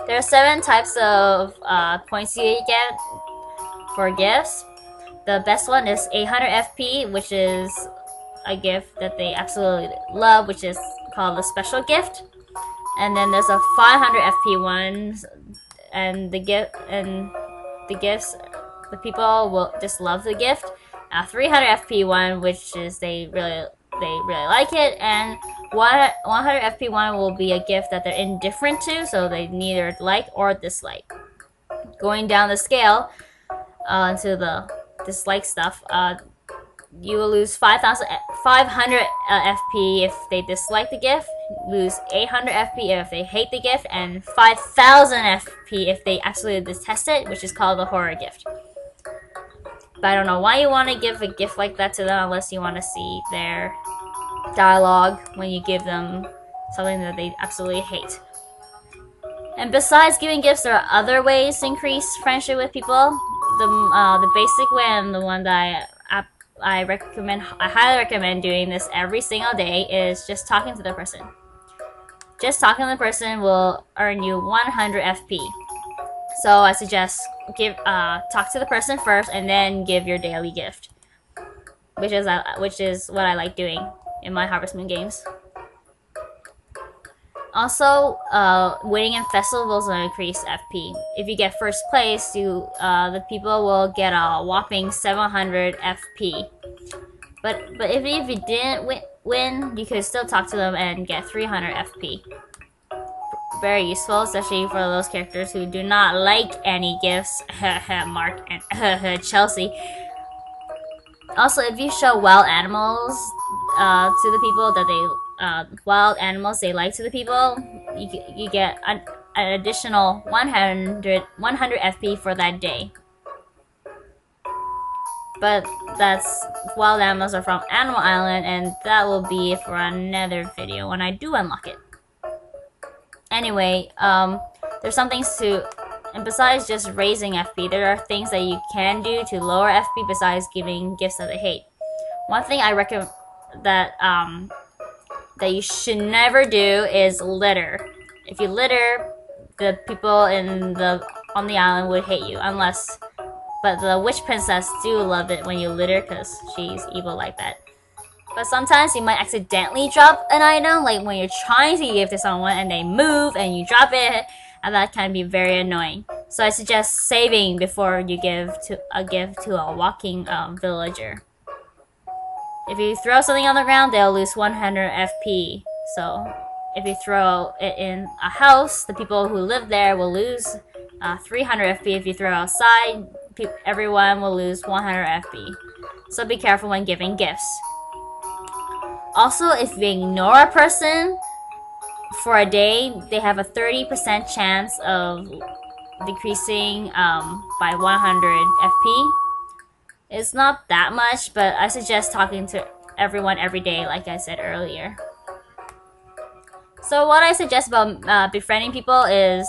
There are 7 types of points you get for gifts. The best one is 800 FP, which is a gift that they absolutely love, which is called the special gift. And then there's a 500 FP one, and the gifts, the people will just love the gift. A 300 FP one, which is they really like it, and 100 FP one will be a gift that they're indifferent to, so they neither like or dislike. Going down the scale to the dislike stuff, you will lose 500 FP if they dislike the gift, lose 800 FP if they hate the gift, and 5,000 FP if they absolutely detest it, which is called the horror gift. But I don't know why you want to give a gift like that to them unless you want to see their dialogue when you give them something that they absolutely hate. And besides giving gifts, there are other ways to increase friendship with people. The basic way, and the one that I highly recommend doing this every single day, is just talking to the person. Just talking to the person will earn you 100 FP. So I suggest talk to the person first and then give your daily gift, which is what I like doing in my Harvest Moon games. Also, winning in festivals will increase FP. If you get first place, the people will get a whopping 700 FP. But if you didn't win, you could still talk to them and get 300 FP. Very useful, especially for those characters who do not like any gifts. Mark and Chelsea. Also, if you show wild animals to the people that wild animals they like to the people, you get an additional 100 FP for that day. But wild animals are from Animal Island, and that will be for another video when I do unlock it. Anyway, there's some things and besides just raising FP, there are things that you can do to lower FP besides giving gifts that they hate. One thing I recommend that you should never do is litter. If you litter, the people on the island would hate you, but the witch princess do love it when you litter because she's evil like that. But sometimes you might accidentally drop an item, like when you're trying to give to someone and they move and you drop it, and that can be very annoying. So I suggest saving before you give a gift to a walking villager. If you throw something on the ground, they'll lose 100 FP. So if you throw it in a house, the people who live there will lose 300 FP. If you throw outside, everyone will lose 100 FP. So be careful when giving gifts. Also, if you ignore a person for a day, they have a 30% chance of decreasing by 100 FP. It's not that much, but I suggest talking to everyone every day, like I said earlier. So what I suggest about befriending people is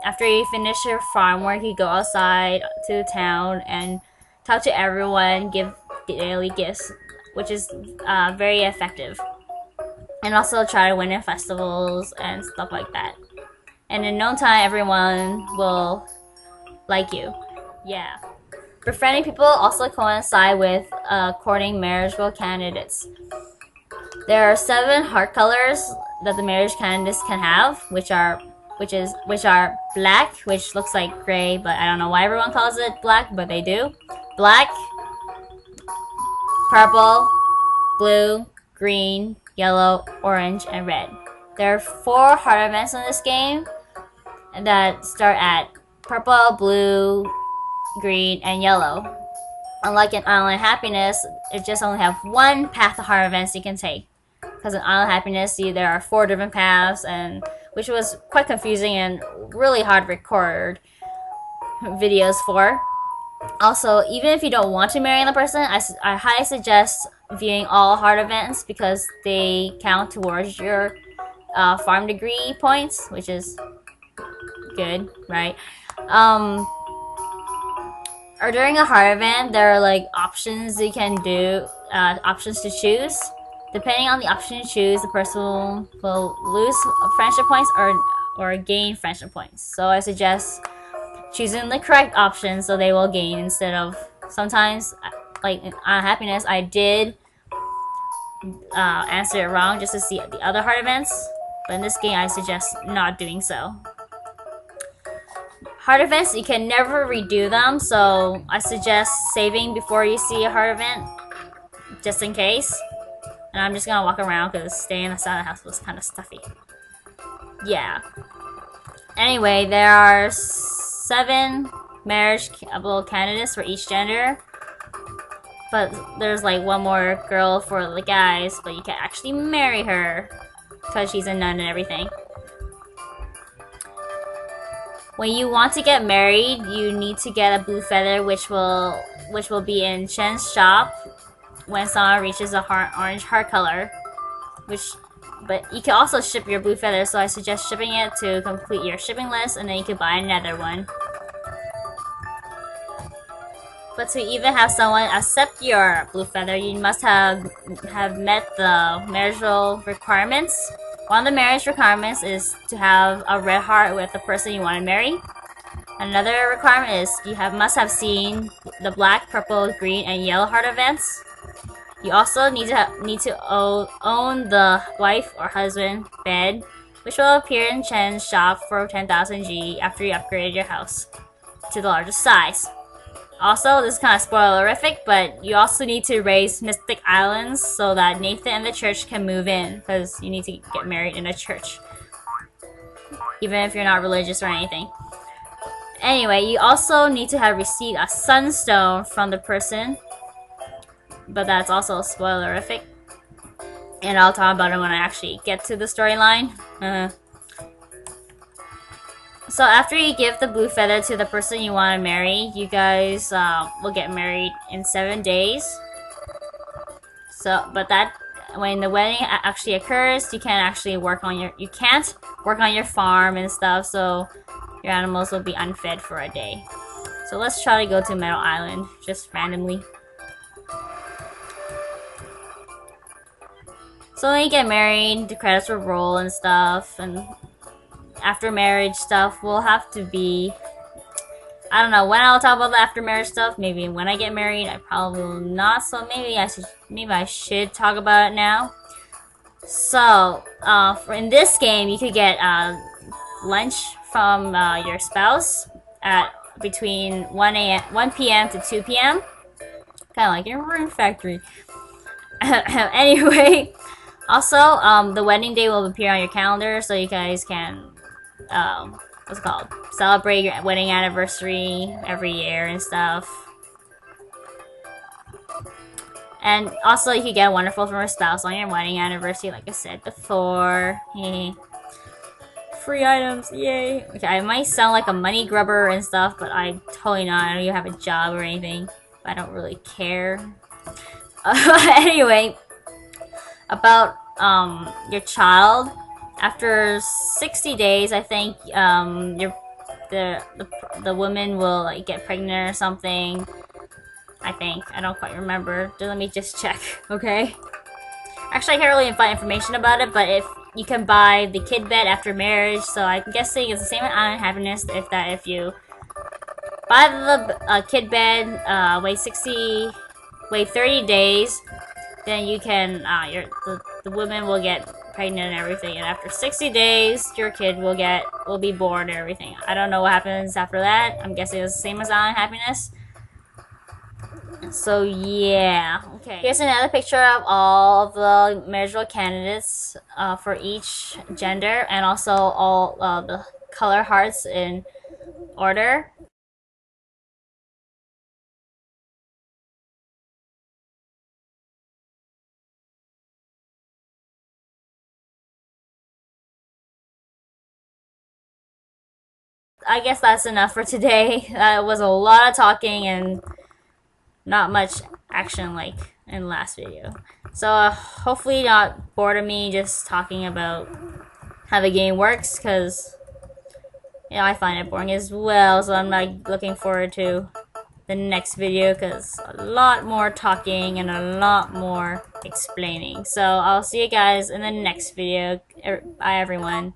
after you finish your farm work, you go outside to the town and talk to everyone, give daily gifts, which is very effective. And also try to win in festivals and stuff like that. And in no time, everyone will like you. Yeah. Befriending people also coincide with courting marriageable candidates. There are 7 heart colors that the marriage candidates can have, which are black, which looks like gray, but I don't know why everyone calls it black, but they do. Black, purple, blue, green, yellow, orange, and red. There are 4 heart events in this game that start at purple, blue, green, and yellow. Unlike in Island Happiness, it just only have 1 path of heart events you can take. Because in Island Happiness, there are 4 different paths, and which was quite confusing and really hard to record videos for. Also, even if you don't want to marry the person, I highly suggest viewing all heart events because they count towards your farm degree points, which is good, right? Or during a heart event, there are like options you can do, options to choose. Depending on the option you choose, the person will lose friendship points or gain friendship points. So I suggest choosing the correct option so they will gain instead of sometimes, like on happiness, I did answer it wrong just to see the other heart events, but in this game I suggest not doing so. Heart events, you can never redo them, so I suggest saving before you see a heart event, just in case. And I'm just gonna walk around because staying inside the house was kind of stuffy. Yeah. Anyway, there are 7 marriageable candidates for each gender. But there's like one more girl for the guys, but you can't actually marry her because she's a nun and everything. When you want to get married, you need to get a blue feather, which will be in Chen's shop when someone reaches a orange heart color. But you can also ship your blue feather, so I suggest shipping it to complete your shipping list, and then you can buy another one. But to even have someone accept your blue feather, you must have met the marital requirements. One of the marriage requirements is to have a red heart with the person you want to marry. Another requirement is you must have seen the black, purple, green, and yellow heart events. You also need to own the wife or husband bed, which will appear in Chen's shop for 10,000 G after you upgrade your house to the largest size. Also, this is kind of spoilerific, but you also need to raise mystic islands so that Nathan and the church can move in, because you need to get married in a church, even if you're not religious or anything. Anyway, you also need to have received a sunstone from the person, but that's also spoilerific, and I'll talk about it when I actually get to the storyline. So after you give the blue feather to the person you want to marry, you guys will get married in 7 days. So, but that when the wedding actually occurs, you can't actually work on your farm and stuff. So your animals will be unfed for a day. So let's try to go to Meadow Island just randomly. So when you get married, the credits will roll and stuff, and after marriage stuff will have to be, I don't know when I'll talk about the after marriage stuff. Maybe when I get married. I probably will not, so maybe I should talk about it now. So in this game you could get lunch from your spouse at between 1 p.m. to 2 p.m. Kind of like your room factory. Anyway, also the wedding day will appear on your calendar, so you guys can what's it called? Celebrate your wedding anniversary every year and stuff. And also you can get a wonderful from your spouse on your wedding anniversary, like I said before. Free items, yay! Okay, I might sound like a money grubber and stuff, but I'm totally not. I don't even have a job or anything. I don't really care. Anyway, about your child. After 60 days, I think the woman will like get pregnant or something. I think, I don't quite remember. Let me just check. Okay. Actually, I can't really find information about it, but if you can buy the kid bed after marriage, so I'm guessing it's the same on happiness. If you buy the kid bed, wait 30 days, then you can the woman will get pregnant and everything, and after 60 days your kid will be born and everything. I don't know what happens after that. I'm guessing it's the same as on happiness. So yeah, okay. Here's another picture of all of the marital candidates for each gender, and also all the color hearts in order. I guess that's enough for today. It was a lot of talking and not much action like in the last video. So hopefully not bored of me just talking about how the game works, because I find it boring as well. So I'm like looking forward to the next video, because a lot more talking and a lot more explaining. So I'll see you guys in the next video. Bye everyone.